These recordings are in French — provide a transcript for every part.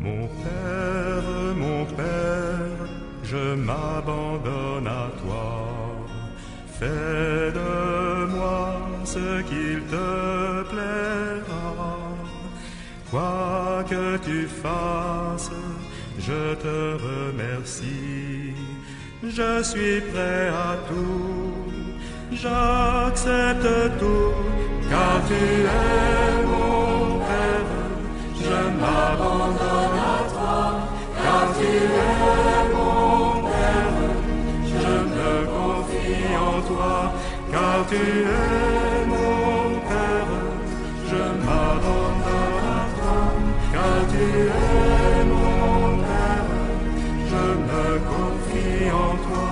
Mon Père, je m'abandonne à toi. Fais de moi ce qu'il te plaira. Quoi que tu fasses, je te remercie. Je suis prêt à tout, j'accepte tout, car tu es mon Père. Je m'abandonne à toi, car tu es mon Père. Je me confie en toi, car tu es mon Père. Je m'abandonne à toi, car tu es mon Père. Je me confie en toi.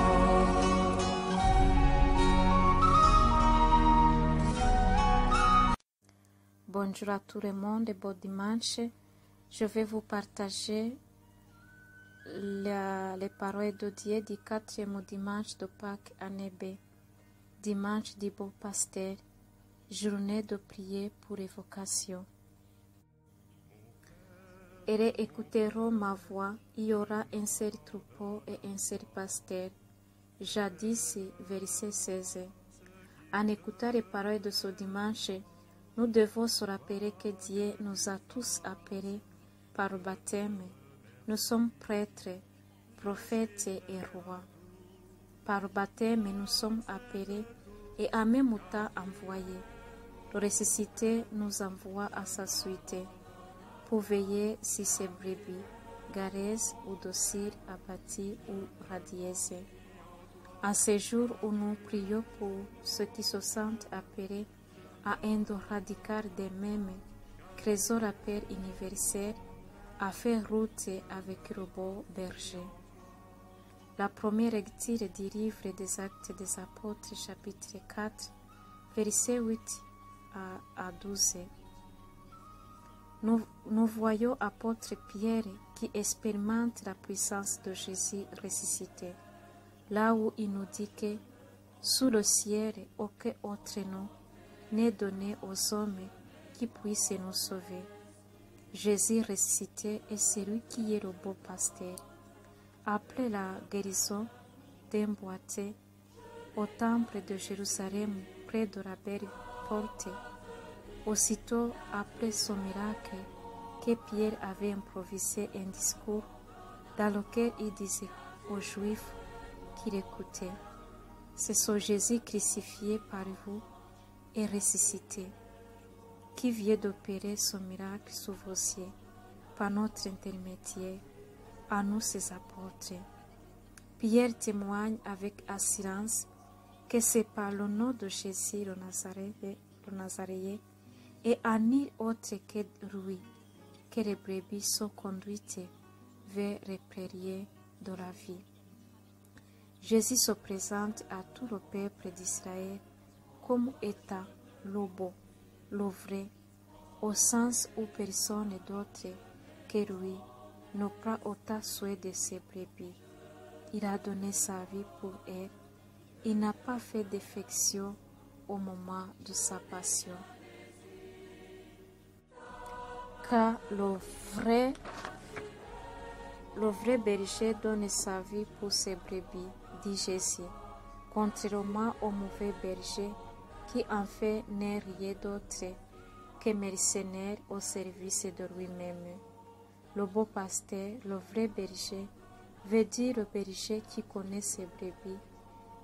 Bonjour à tout le monde et bon dimanche. Je vais vous partager les paroles de Dieu du 4e dimanche de Pâques année B, dimanche du Bon Pasteur, journée de prière pour évocation. Et écouteront ma voix, il y aura un seul troupeau et un seul pasteur. Jadis, verset 16. En écoutant les paroles de ce dimanche, nous devons se rappeler que Dieu nous a tous appelés par le baptême. Nous sommes prêtres, prophètes et rois. Par le baptême, nous sommes appelés et en même temps envoyés. Le ressuscité nous envoie à sa suite pour veiller sur ses brebis, garées ou dociles, abattues ou radieuses. En ce jour où nous prions pour ceux qui se sentent appelés à un don radical d'eux-mêmes, créons rappel universel à faire route avec le beau berger. La première lecture du livre des Actes des Apôtres, chapitre 4, versets 8 à 12. Nous voyons apôtre Pierre qui expérimente la puissance de Jésus ressuscité, là où il nous dit que sous le ciel, aucun autre nom n'est donné aux hommes qui puissent nous sauver. Jésus ressuscité est celui qui est le beau pasteur. Après la guérison d'un boiteux au temple de Jérusalem près de la belle porte, aussitôt après son miracle, que Pierre avait improvisé un discours dans lequel il disait aux Juifs qui l'écoutaient: c'est ce Jésus crucifié par vous et ressuscité, qui vient d'opérer son miracle sous vos yeux, par notre intermédiaire, à nous ses apôtres. Pierre témoigne avec assurance que c'est par le nom de Jésus le Nazaréen et à nul autre que lui que les brebis sont conduites vers les prairies de la vie. Jésus se présente à tout le peuple d'Israël comme étant le beau, le vrai, au sens où personne d'autre que lui ne prend autant soin de ses brebis. Il a donné sa vie pour elle. Il n'a pas fait défection au moment de sa passion. Car le vrai berger donne sa vie pour ses brebis, dit Jésus, contrairement au mauvais berger qui en fait n'est rien d'autre que mercenaire au service de lui-même. Le beau pasteur, le vrai berger, veut dire le berger qui connaît ses brebis,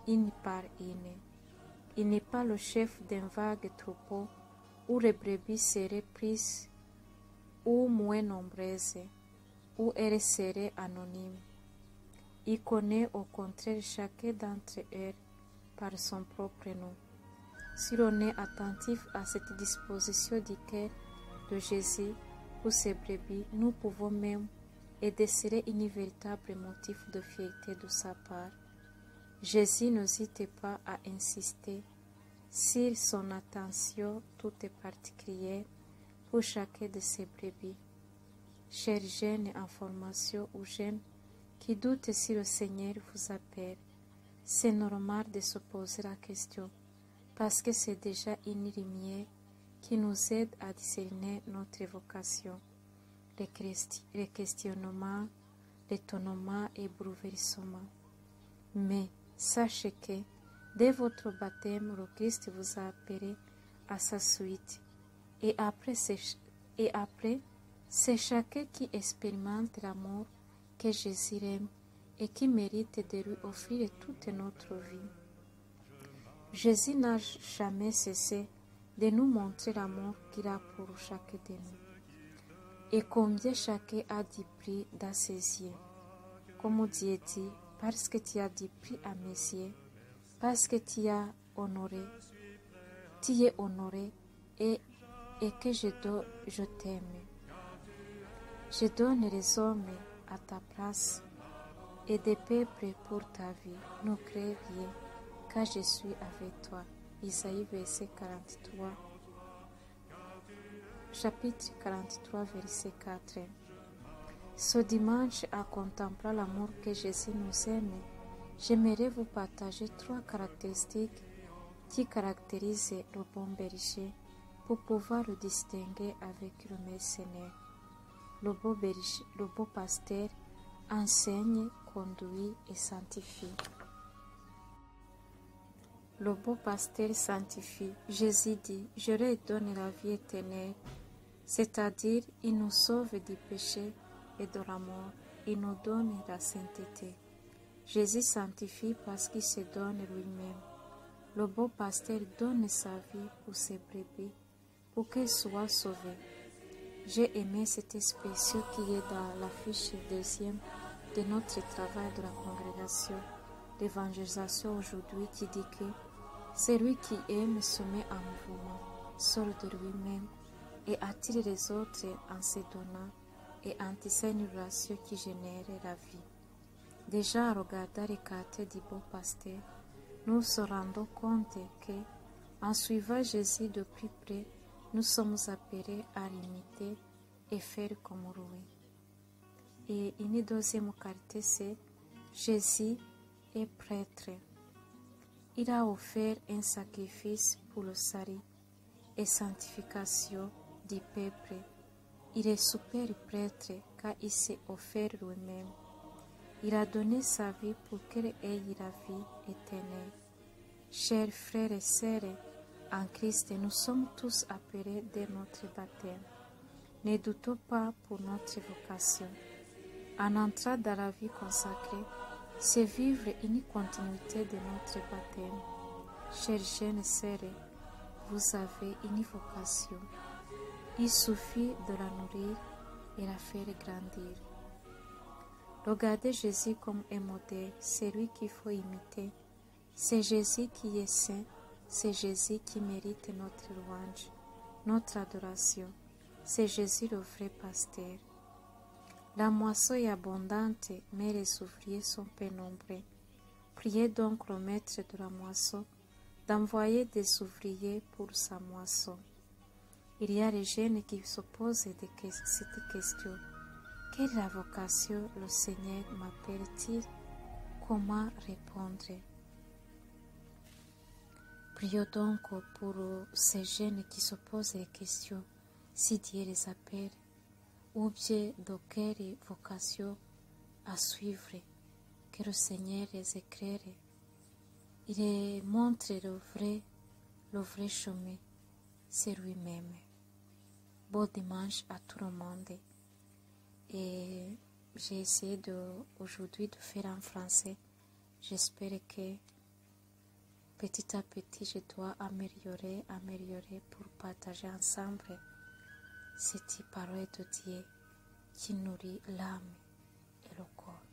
une par une. Il n'est pas le chef d'un vague troupeau où les brebis seraient prises ou moins nombreuses, où elles seraient anonymes. Il connaît au contraire chacun d'entre elles par son propre nom. Si l'on est attentif à cette disposition du cœur de Jésus pour ses brebis, nous pouvons même et déceler un véritable motif de fierté de sa part. Jésus n'hésite pas à insister sur son attention toute particulière pour chacun de ses brebis. Chers jeunes en formation ou jeunes qui doutent si le Seigneur vous appelle, c'est normal de se poser la question, parce que c'est déjà une lumière qui nous aide à discerner notre vocation. les questionnements, l'étonnement et bouleversement. Mais sachez que dès votre baptême, le Christ vous a appelé à sa suite. Et après, c'est chacun qui expérimente l'amour que Jésus aime et qui mérite de lui offrir toute notre vie. Jésus n'a jamais cessé de nous montrer l'amour qu'il a pour chacun de nous et combien chacun a du prix dans ses yeux. Comme Dieu dit, parce que tu as du prix à mes yeux, parce que tu es honoré et que je t'aime. Je donne les hommes à ta place et des peuples pour ta vie. Ne crains rien, car je suis avec toi. Isaïe verset 43. Chapitre 43, verset 4. Ce dimanche, à contempler l'amour que Jésus nous aime, j'aimerais vous partager 3 caractéristiques qui caractérisent le bon berger pour pouvoir le distinguer avec le mercenaire. Le beau pasteur enseigne, conduit et sanctifie. Le beau pasteur sanctifie. Jésus dit, je leur donne la vie éternelle, c'est-à-dire il nous sauve du péché et de la mort, il nous donne la sainteté. Jésus sanctifie parce qu'il se donne lui-même. Le beau pasteur donne sa vie pour ses brebis, pour qu'elles soient sauvées. J'ai aimé cette expression qui est dans la fiche 2e de notre travail de la congrégation d'évangélisation aujourd'hui qui dit que celui qui aime se met en mouvement, sort de lui-même et attire les autres en se donnant et en tissant une relation qui génère la vie. Déjà à regarder les caractères du beau pasteur, nous nous rendons compte que, en suivant Jésus de plus près, nous sommes appelés à l'imiter et faire comme lui. Et une deuxième qualité, c'est Jésus est prêtre. Il a offert un sacrifice pour le salut et sanctification du peuple. Il est super prêtre car il s'est offert lui-même. Il a donné sa vie pour qu'elle ait la vie éternelle. Chers frères et sœurs, en Christ, nous sommes tous appelés dès notre baptême. Ne doutons pas pour notre vocation. En entrant dans la vie consacrée, c'est vivre une continuité de notre baptême. Chers jeunes sœurs, vous avez une vocation. Il suffit de la nourrir et la faire grandir. Regardez Jésus comme un modèle, c'est lui qu'il faut imiter. C'est Jésus qui est saint, c'est Jésus qui mérite notre louange, notre adoration. C'est Jésus le vrai pasteur. La moisson est abondante, mais les ouvriers sont peu nombreux. Priez donc le maître de la moisson d'envoyer des ouvriers pour sa moisson. Il y a les jeunes qui se posent cette question. Quelle est la vocation le Seigneur m'appelle-t-il? Comment répondre? Prions donc pour ces jeunes qui se posent les questions, si Dieu les appelle, ou bien de quelle vocation à suivre, que le Seigneur les éclaire. Il les montre le vrai chemin, c'est lui-même. Bon dimanche à tout le monde. Et j'ai essayé aujourd'hui de faire en français. J'espère que petit à petit, je dois améliorer pour partager ensemble cette parole de Dieu qui nourrit l'âme et le corps.